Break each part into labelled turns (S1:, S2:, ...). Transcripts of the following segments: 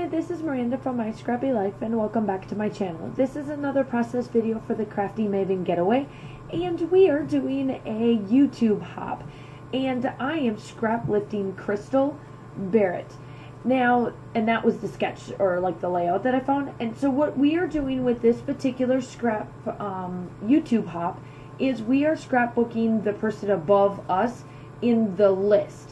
S1: Hi, this is Miranda from My Scrappy Life, and welcome back to my channel. This is another process video for the Crafty Maven Getaway, and we are doing a YouTube hop, and I am scrap lifting Crystal Barrett. Now, and that was the sketch, or like the layout that I found, and so what we are doing with this particular scrap YouTube hop is we are scrapbooking the person above us in the list.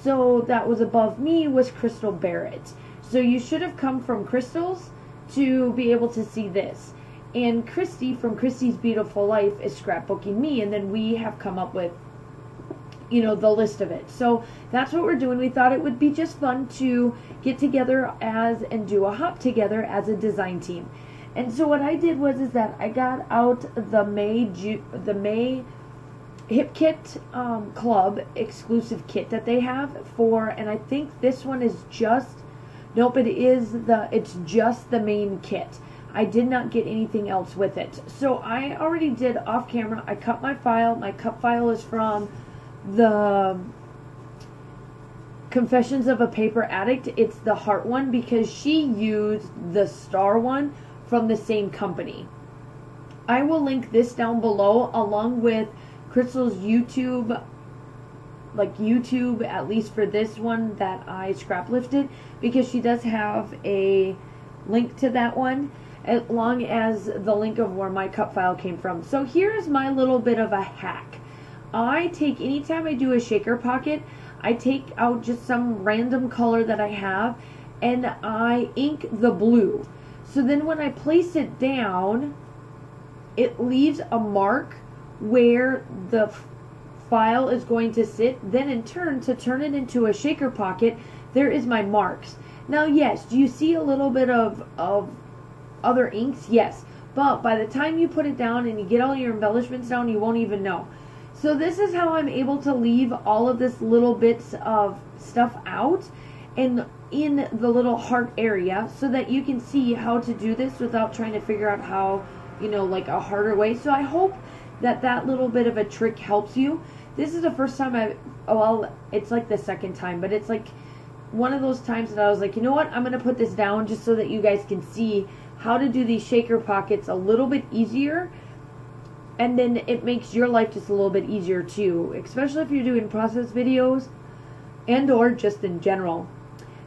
S1: So that was above me was Crystal Barrett. So you should have come from Crystals to be able to see this. And Christy from Christy's Beautiful Life is scrapbooking me, and then we have come up with, you know, the list of it. So that's what we're doing. We thought it would be just fun to get together and do a hop together as a design team. And so what I did was that I got out the May Hip Kit Club exclusive kit that they have for, and I think this one is just, nope, it's just the main kit. I did not get anything else with it. So I already did off camera. I cut my file. My cut file is from the Confessions of a Paper Addict. It's the heart one because she used the star one from the same company. I will link this down below along with Crystal's YouTube, at least for this one that I scrap lifted, because she does have a link to that one, along as the link of where my cut file came from. So here's my little bit of a hack. Anytime I do a shaker pocket, I take out just some random color that I have, and I ink the blue. So then when I place it down, it leaves a mark where the file is going to sit. Then in turn, to turn it into a shaker pocket, there is my marks. Now yes, do you see a little bit of other inks? Yes, but by the time you put it down and you get all your embellishments down, you won't even know. So this is how I'm able to leave all of this little bits of stuff out and in the little heart area, so that you can see how to do this without trying to figure out how, you know, like a harder way. So I hope that little bit of a trick helps you. This is the first time well, it's like the second time, but it's like one of those times that I was like, you know what, I'm going to put this down just so that you guys can see how to do these shaker pockets a little bit easier, and then it makes your life just a little bit easier too, especially if you're doing process videos and or just in general.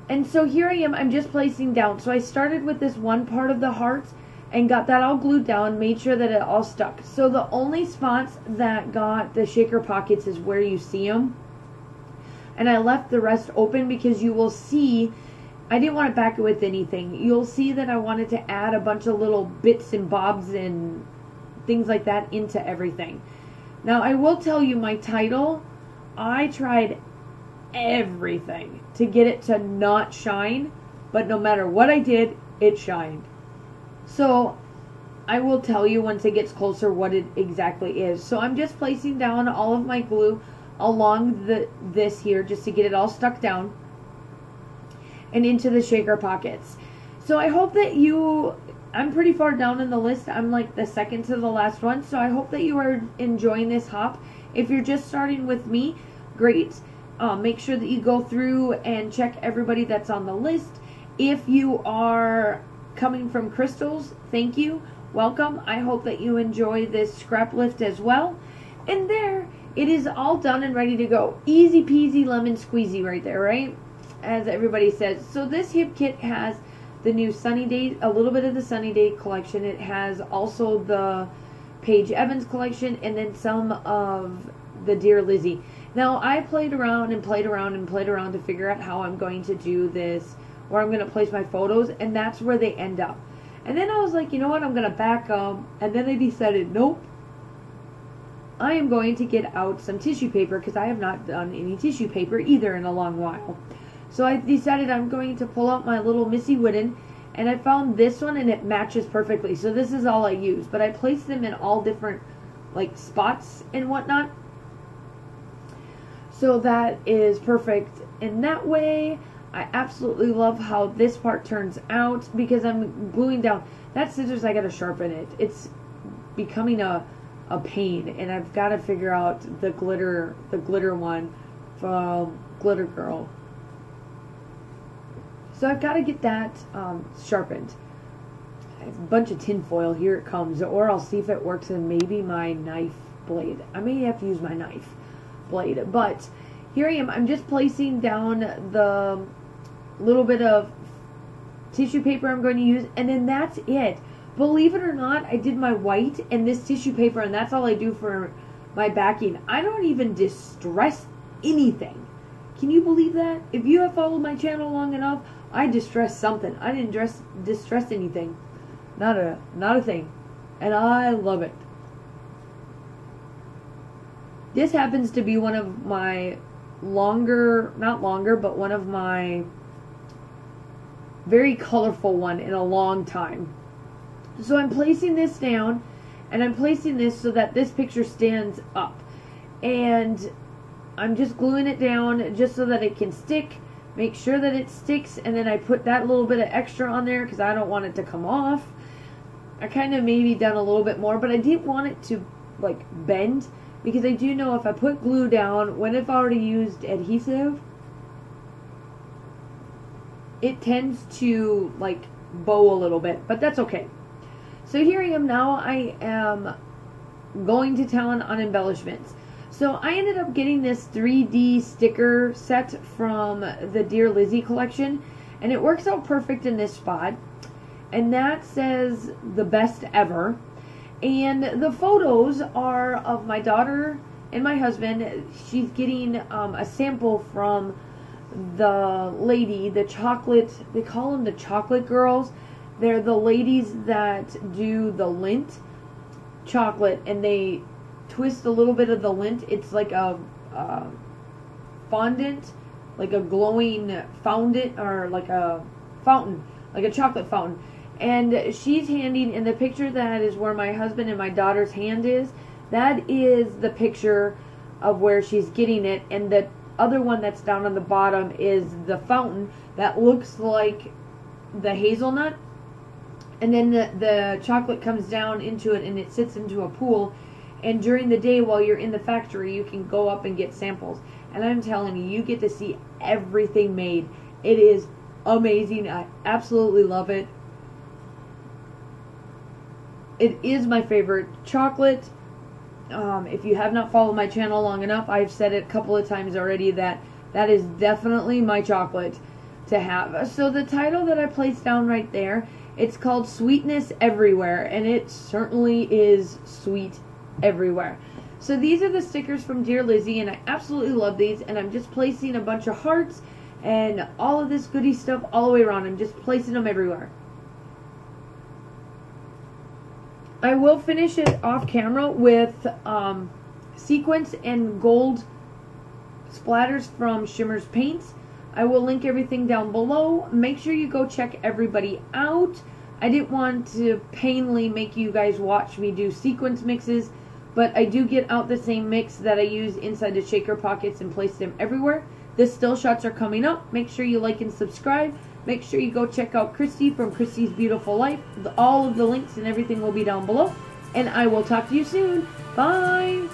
S1: And so here I am, I'm just placing down. So I started with this one part of the heart and got that all glued down, made sure that it all stuck. So the only spots that got the shaker pockets is where you see them. And I left the rest open because you will see, I didn't want to back it with anything. You'll see that I wanted to add a bunch of little bits and bobs and things like that into everything. Now I will tell you, my title, I tried everything to get it to not shine, but no matter what I did, it shined. So I will tell you once it gets closer what it exactly is. So I'm just placing down all of my glue along this here just to get it all stuck down and into the shaker pockets. So I hope that I'm pretty far down in the list. I'm like the second to the last one. So I hope that you are enjoying this hop. If you're just starting with me, great. Make sure that you go through and check everybody that's on the list. If you are coming from Crystals, thank you, welcome. I hope that you enjoy this scrap lift as well. And there, it is all done and ready to go. Easy peasy lemon squeezy right there, right? As everybody says. So this hip kit has the new Sunny Day, a little bit of the Sunny Day collection. It has also the Paige Evans collection, and then some of the Dear Lizzie. Now I played around and played around and played around to figure out how I'm going to do this, where I'm going to place my photos, and that's where they end up. And then I was like, you know what, I'm going to back up, and then I decided, nope, I am going to get out some tissue paper, because I have not done any tissue paper either in a long while. So I decided I'm going to pull out my little Missy Wooden, and I found this one, and it matches perfectly. So this is all I use, but I placed them in all different like spots and whatnot. So that is perfect in that way. I absolutely love how this part turns out because I'm gluing down. That scissors, I gotta sharpen it. It's becoming a pain, and I've got to figure out the glitter one from Glitter Girl. So I've got to get that sharpened. A bunch of tin foil, here it comes, or I'll see if it works in maybe my knife blade. I may have to use my knife blade, but here I am. I'm just placing down the little bit of tissue paper I'm going to use, and then that's it. Believe it or not, I did my white and this tissue paper, and that's all I do for my backing. I don't even distress anything. Can you believe that? If you have followed my channel long enough, I distress something. I didn't distress anything. Not a thing. And I love it. This happens to be one of my not longer, but one of my very colorful one in a long time. So I'm placing this down, and I'm placing this so that this picture stands up. And I'm just gluing it down just so that it can stick. Make sure that it sticks, and then I put that little bit of extra on there because I don't want it to come off. I kind of maybe done a little bit more, but I didn't want it to like bend, because I do know if I put glue down when I've already used adhesive, it tends to like bow a little bit, but that's okay. So here I am now. I am going to town on embellishments. So I ended up getting this 3D sticker set from the Dear Lizzie collection, and it works out perfect in this spot. And that says the best ever. And the photos are of my daughter and my husband. She's getting a sample from the lady, the chocolate, they call them the chocolate girls. They're the ladies that do the lint chocolate, and they twist a little bit of the lint. It's like a fondant, like a glowing fondant, or like a fountain, like a chocolate fountain. And she's handing, in the picture that is where my husband and my daughter's hand is, that is the picture of where she's getting it. And the other one that's down on the bottom is the fountain that looks like the hazelnut. And then the chocolate comes down into it, and it sits into a pool. And during the day while you're in the factory, you can go up and get samples. And I'm telling you, you get to see everything made. It is amazing. I absolutely love it. It is my favorite chocolate. If you have not followed my channel long enough, I've said it a couple of times already that that is definitely my chocolate to have. So the title that I placed down right there, it's called Sweetness Everywhere, and it certainly is sweet everywhere. So these are the stickers from Dear Lizzie, and I absolutely love these, and I'm just placing a bunch of hearts and all of this goody stuff all the way around. I'm just placing them everywhere. I will finish it off camera with sequins and gold splatters from Shimmer's Paints. I will link everything down below. Make sure you go check everybody out. I didn't want to painfully make you guys watch me do sequence mixes, but I do get out the same mix that I use inside the shaker pockets and place them everywhere. The still shots are coming up. Make sure you like and subscribe. Make sure you go check out Christy from Christy's Beautiful Life. All of the links and everything will be down below. And I will talk to you soon. Bye!